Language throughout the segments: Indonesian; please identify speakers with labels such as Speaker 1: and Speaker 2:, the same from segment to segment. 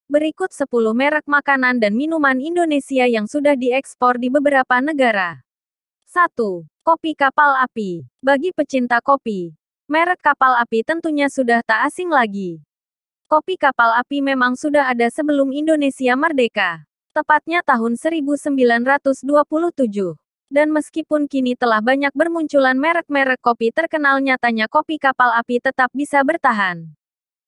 Speaker 1: Berikut 10 merek makanan dan minuman Indonesia yang sudah diekspor di beberapa negara. 1. Kopi Kapal Api. Bagi pecinta kopi, merek Kapal Api tentunya sudah tak asing lagi. Kopi Kapal Api memang sudah ada sebelum Indonesia merdeka, tepatnya tahun 1927. Dan meskipun kini telah banyak bermunculan merek-merek kopi terkenal, nyatanya kopi Kapal Api tetap bisa bertahan.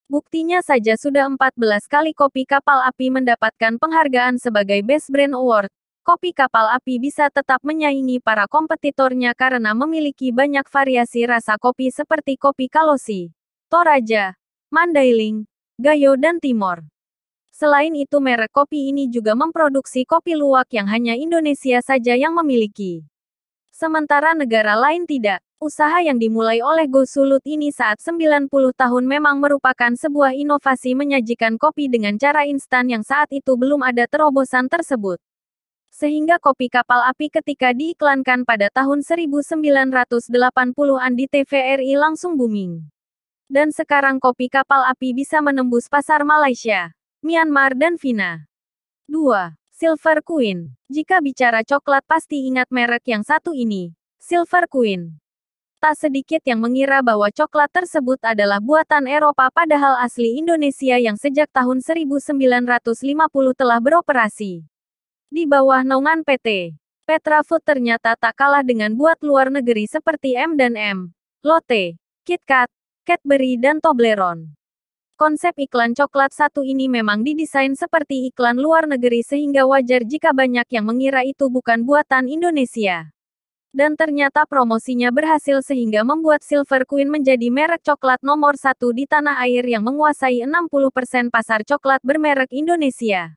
Speaker 1: Buktinya saja sudah 14 kali kopi Kapal Api mendapatkan penghargaan sebagai Best Brand Award. Kopi Kapal Api bisa tetap menyaingi para kompetitornya karena memiliki banyak variasi rasa kopi seperti kopi Kalosi, Toraja, Mandailing, Gayo dan Timor. Selain itu merek kopi ini juga memproduksi kopi luwak yang hanya Indonesia saja yang memiliki. Sementara negara lain tidak. Usaha yang dimulai oleh Go Sulut ini saat 90 tahun memang merupakan sebuah inovasi menyajikan kopi dengan cara instan yang saat itu belum ada terobosan tersebut. Sehingga kopi Kapal Api ketika diiklankan pada tahun 1980-an di TVRI langsung booming. Dan sekarang kopi Kapal Api bisa menembus pasar Malaysia, Myanmar dan Vina. 2. Silver Queen. Jika bicara coklat pasti ingat merek yang satu ini, Silver Queen. Tak sedikit yang mengira bahwa coklat tersebut adalah buatan Eropa padahal asli Indonesia yang sejak tahun 1950 telah beroperasi. Di bawah naungan PT Petra Food ternyata tak kalah dengan buat luar negeri seperti M&M, Lotte, KitKat, Cadbury dan Toblerone. Konsep iklan coklat satu ini memang didesain seperti iklan luar negeri sehingga wajar jika banyak yang mengira itu bukan buatan Indonesia. Dan ternyata promosinya berhasil sehingga membuat Silver Queen menjadi merek coklat nomor 1 di tanah air yang menguasai 60% pasar coklat bermerek Indonesia.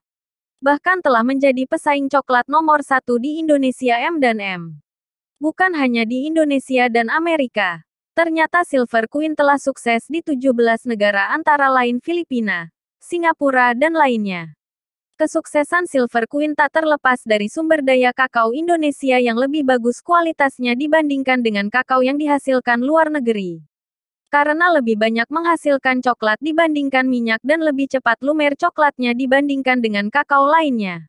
Speaker 1: Bahkan telah menjadi pesaing coklat nomor 1 di Indonesia M&M. Bukan hanya di Indonesia dan Amerika. Ternyata Silver Queen telah sukses di 17 negara antara lain Filipina, Singapura dan lainnya. Kesuksesan Silver Queen tak terlepas dari sumber daya kakao Indonesia yang lebih bagus kualitasnya dibandingkan dengan kakao yang dihasilkan luar negeri. Karena lebih banyak menghasilkan coklat dibandingkan minyak dan lebih cepat lumer coklatnya dibandingkan dengan kakao lainnya.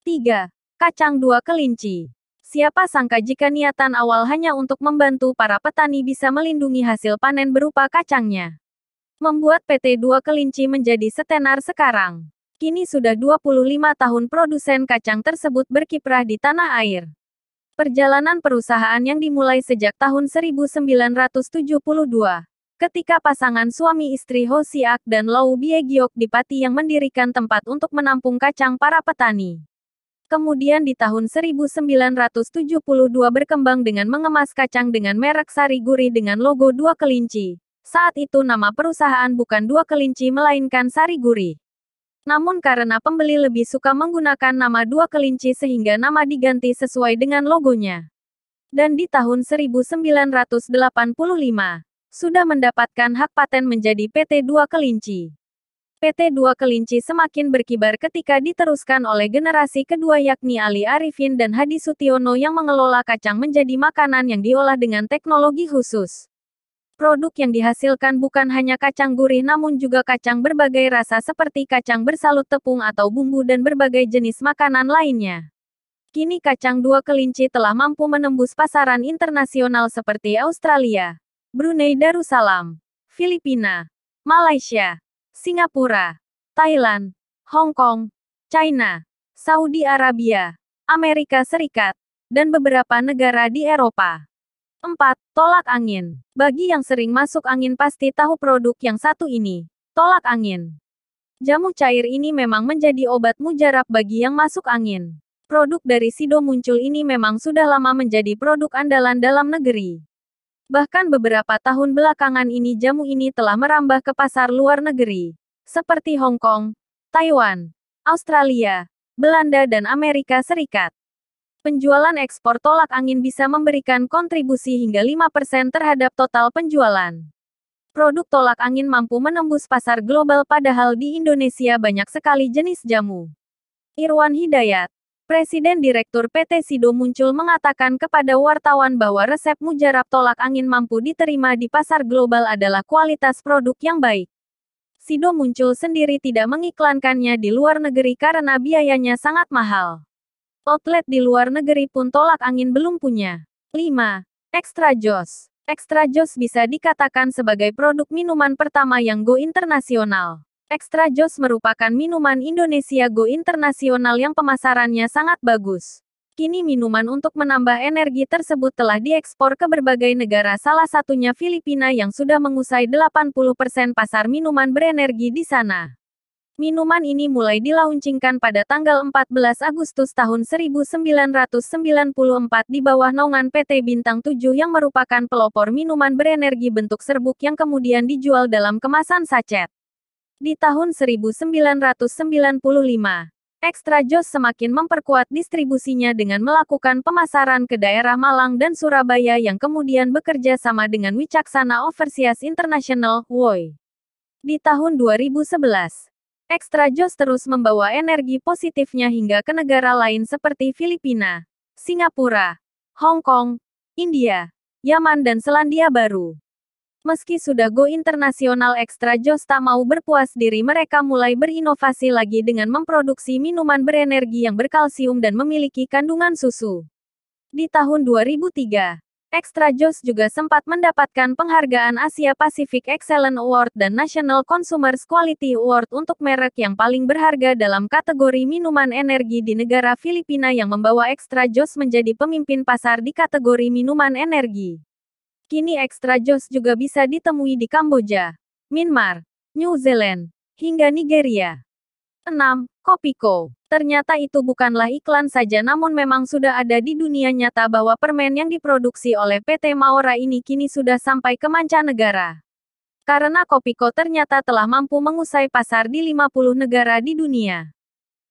Speaker 1: 3. Kacang dua kelinci. Siapa sangka jika niatan awal hanya untuk membantu para petani bisa melindungi hasil panen berupa kacangnya. Membuat PT Dua Kelinci menjadi setenar sekarang. Kini sudah 25 tahun produsen kacang tersebut berkiprah di tanah air. Perjalanan perusahaan yang dimulai sejak tahun 1972. Ketika pasangan suami istri Ho Siak dan Lau Bie Giok di Pati yang mendirikan tempat untuk menampung kacang para petani. Kemudian di tahun 1972 berkembang dengan mengemas kacang dengan merek Sari Gurih dengan logo Dua Kelinci. Saat itu nama perusahaan bukan Dua Kelinci melainkan Sari Gurih. Namun karena pembeli lebih suka menggunakan nama Dua Kelinci sehingga nama diganti sesuai dengan logonya. Dan di tahun 1985, sudah mendapatkan hak paten menjadi PT Dua Kelinci. PT Dua Kelinci semakin berkibar ketika diteruskan oleh generasi kedua yakni Ali Arifin dan Hadi Sutiono yang mengelola kacang menjadi makanan yang diolah dengan teknologi khusus. Produk yang dihasilkan bukan hanya kacang gurih namun juga kacang berbagai rasa seperti kacang bersalut tepung atau bumbu dan berbagai jenis makanan lainnya. Kini kacang Dua Kelinci telah mampu menembus pasaran internasional seperti Australia, Brunei Darussalam, Filipina, Malaysia, Singapura, Thailand, Hong Kong, China, Saudi Arabia, Amerika Serikat, dan beberapa negara di Eropa. 4. Tolak angin. Bagi yang sering masuk angin pasti tahu produk yang satu ini, tolak angin. Jamu cair ini memang menjadi obat mujarab bagi yang masuk angin. Produk dari Sido Muncul ini memang sudah lama menjadi produk andalan dalam negeri. Bahkan beberapa tahun belakangan ini jamu ini telah merambah ke pasar luar negeri, seperti Hong Kong, Taiwan, Australia, Belanda dan Amerika Serikat. Penjualan ekspor tolak angin bisa memberikan kontribusi hingga 5% terhadap total penjualan. Produk tolak angin mampu menembus pasar global padahal di Indonesia banyak sekali jenis jamu. Irwan Hidayat, Presiden Direktur PT Sido Muncul mengatakan kepada wartawan bahwa resep mujarab tolak angin mampu diterima di pasar global adalah kualitas produk yang baik. Sido muncul sendiri tidak mengiklankannya di luar negeri karena biayanya sangat mahal. Outlet di luar negeri pun tolak angin belum punya. 5. Extra Joss. Extra Joss bisa dikatakan sebagai produk minuman pertama yang go internasional. Extra Joss merupakan minuman Indonesia go internasional yang pemasarannya sangat bagus. Kini minuman untuk menambah energi tersebut telah diekspor ke berbagai negara, salah satunya Filipina yang sudah mengusai 80% pasar minuman berenergi di sana. Minuman ini mulai dilaunchingkan pada tanggal 14 Agustus tahun 1994 di bawah naungan PT Bintang 7 yang merupakan pelopor minuman berenergi bentuk serbuk yang kemudian dijual dalam kemasan sachet. Di tahun 1995, Extra Joss semakin memperkuat distribusinya dengan melakukan pemasaran ke daerah Malang dan Surabaya yang kemudian bekerja sama dengan Wicaksana Overseas International, WOI. Di tahun 2011, Extra Joss terus membawa energi positifnya hingga ke negara lain seperti Filipina, Singapura, Hong Kong, India, Yaman dan Selandia Baru. Meski sudah go internasional, Extra Joss tak mau berpuas diri, mereka mulai berinovasi lagi dengan memproduksi minuman berenergi yang berkalsium dan memiliki kandungan susu. Di tahun 2003, Extra Joss juga sempat mendapatkan penghargaan Asia Pacific Excellence Award dan National Consumers Quality Award untuk merek yang paling berharga dalam kategori minuman energi di negara Filipina yang membawa Extra Joss menjadi pemimpin pasar di kategori minuman energi. Kini Extra Joss juga bisa ditemui di Kamboja, Myanmar, New Zealand, hingga Nigeria. 6. Kopiko. Ternyata itu bukanlah iklan saja, namun memang sudah ada di dunia nyata bahwa permen yang diproduksi oleh PT Maora ini kini sudah sampai ke mancanegara. Karena Kopiko ternyata telah mampu mengusai pasar di 50 negara di dunia.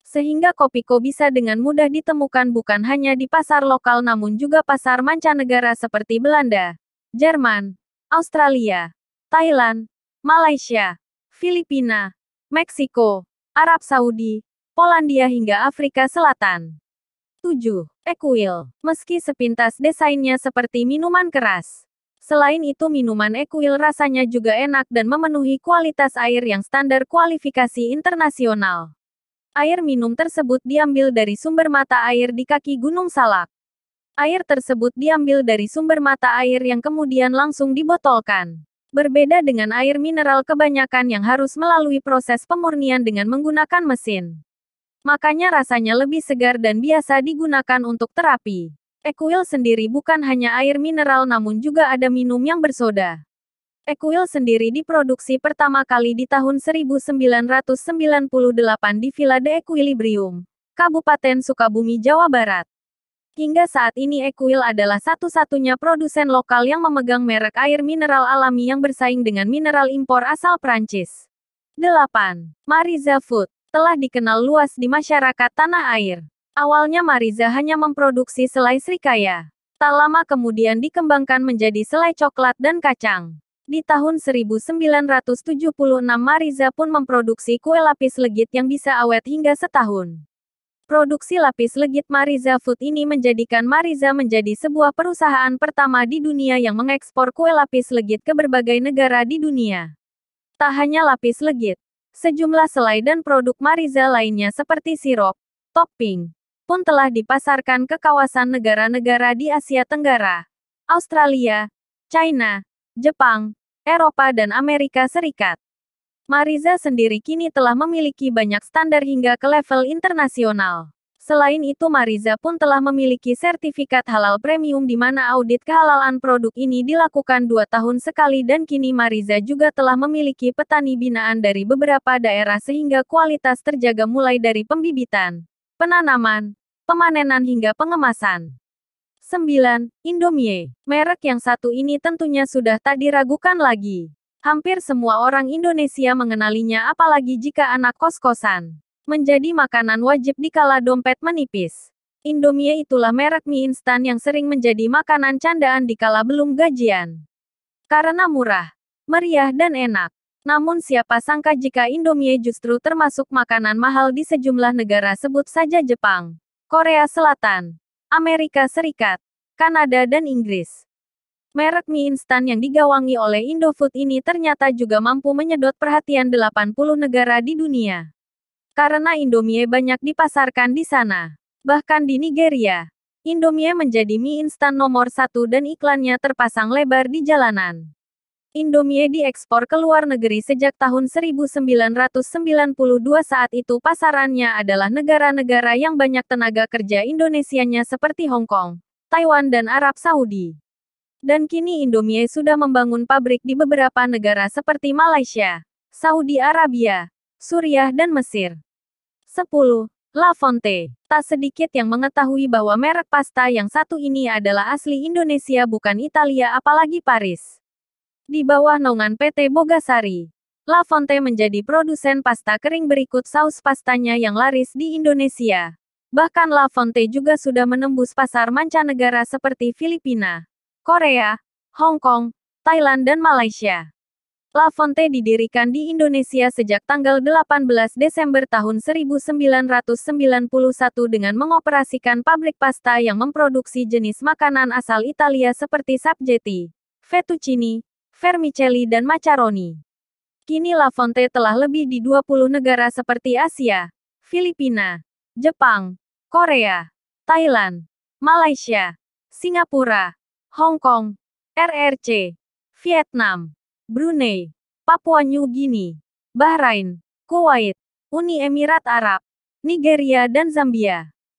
Speaker 1: Sehingga Kopiko bisa dengan mudah ditemukan bukan hanya di pasar lokal namun juga pasar mancanegara seperti Belanda, Jerman, Australia, Thailand, Malaysia, Filipina, Meksiko, Arab Saudi, Polandia hingga Afrika Selatan. 7. Equil. Meski sepintas desainnya seperti minuman keras, selain itu minuman Equil rasanya juga enak dan memenuhi kualitas air yang standar kualifikasi internasional. Air minum tersebut diambil dari sumber mata air di kaki Gunung Salak. Air tersebut diambil dari sumber mata air yang kemudian langsung dibotolkan. Berbeda dengan air mineral kebanyakan yang harus melalui proses pemurnian dengan menggunakan mesin. Makanya rasanya lebih segar dan biasa digunakan untuk terapi. Equil sendiri bukan hanya air mineral namun juga ada minum yang bersoda. Equil sendiri diproduksi pertama kali di tahun 1998 di Villa de Equilibrium, Kabupaten Sukabumi, Jawa Barat. Hingga saat ini Equil adalah satu-satunya produsen lokal yang memegang merek air mineral alami yang bersaing dengan mineral impor asal Prancis. 8. Mariza Food telah dikenal luas di masyarakat tanah air. Awalnya Mariza hanya memproduksi selai srikaya. Tak lama kemudian dikembangkan menjadi selai coklat dan kacang. Di tahun 1976 Mariza pun memproduksi kue lapis legit yang bisa awet hingga setahun. Produksi lapis legit Mariza Food ini menjadikan Mariza menjadi sebuah perusahaan pertama di dunia yang mengekspor kue lapis legit ke berbagai negara di dunia. Tak hanya lapis legit, sejumlah selai dan produk Mariza lainnya seperti sirup, topping, pun telah dipasarkan ke kawasan negara-negara di Asia Tenggara, Australia, China, Jepang, Eropa dan Amerika Serikat. Mariza sendiri kini telah memiliki banyak standar hingga ke level internasional. Selain itu Mariza pun telah memiliki sertifikat halal premium di mana audit kehalalan produk ini dilakukan 2 tahun sekali dan kini Mariza juga telah memiliki petani binaan dari beberapa daerah sehingga kualitas terjaga mulai dari pembibitan, penanaman, pemanenan hingga pengemasan. 9. Indomie. Merek yang satu ini tentunya sudah tak diragukan lagi. Hampir semua orang Indonesia mengenalinya apalagi jika anak kos-kosan. Menjadi makanan wajib dikala dompet menipis. Indomie itulah merek mie instan yang sering menjadi makanan candaan dikala belum gajian. Karena murah, meriah dan enak. Namun siapa sangka jika Indomie justru termasuk makanan mahal di sejumlah negara, sebut saja Jepang, Korea Selatan, Amerika Serikat, Kanada dan Inggris. Merek mie instan yang digawangi oleh Indofood ini ternyata juga mampu menyedot perhatian 80 negara di dunia. Karena Indomie banyak dipasarkan di sana. Bahkan di Nigeria, Indomie menjadi mie instan nomor satu dan iklannya terpasang lebar di jalanan. Indomie diekspor ke luar negeri sejak tahun 1992. Saat itu pasarannya adalah negara-negara yang banyak tenaga kerja Indonesianya seperti Hong Kong, Taiwan dan Arab Saudi. Dan kini Indomie sudah membangun pabrik di beberapa negara seperti Malaysia, Saudi Arabia, Suriah dan Mesir. 10. La Fonte. Tak sedikit yang mengetahui bahwa merek pasta yang satu ini adalah asli Indonesia bukan Italia apalagi Paris. Di bawah naungan PT Bogasari, La Fonte menjadi produsen pasta kering berikut saus pastanya yang laris di Indonesia. Bahkan La Fonte juga sudah menembus pasar mancanegara seperti Filipina, Korea, Hong Kong, Thailand dan Malaysia. La Fonte didirikan di Indonesia sejak tanggal 18 Desember tahun 1991 dengan mengoperasikan pabrik pasta yang memproduksi jenis makanan asal Italia seperti spaghetti, fettuccine, vermicelli dan macaroni. Kini La Fonte telah lebih di 20 negara seperti Asia, Filipina, Jepang, Korea, Thailand, Malaysia, Singapura, Hong Kong, RRC, Vietnam, Brunei, Papua New Guinea, Bahrain, Kuwait, Uni Emirat Arab, Nigeria dan Zambia.